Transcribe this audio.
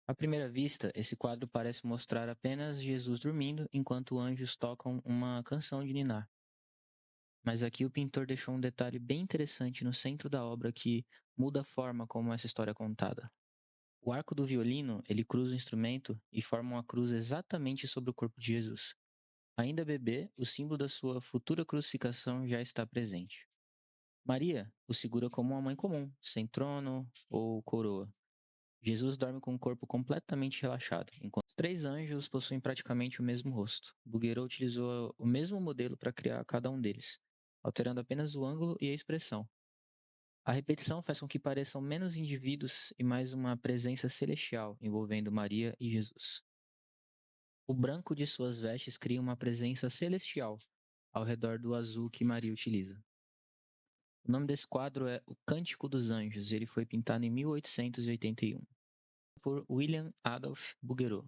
À primeira vista, esse quadro parece mostrar apenas Jesus dormindo enquanto anjos tocam uma canção de ninar. Mas aqui o pintor deixou um detalhe bem interessante no centro da obra que muda a forma como essa história é contada. O arco do violino, ele cruza o instrumento e forma uma cruz exatamente sobre o corpo de Jesus. Ainda bebê, o símbolo da sua futura crucificação já está presente. Maria o segura como uma mãe comum, sem trono ou coroa. Jesus dorme com o corpo completamente relaxado, enquanto os três anjos possuem praticamente o mesmo rosto. Bouguereau utilizou o mesmo modelo para criar cada um deles, alterando apenas o ângulo e a expressão. A repetição faz com que pareçam menos indivíduos e mais uma presença celestial envolvendo Maria e Jesus. O branco de suas vestes cria uma presença celestial ao redor do azul que Maria utiliza. O nome desse quadro é O Cântico dos Anjos e ele foi pintado em 1881 por William Adolph Bouguereau.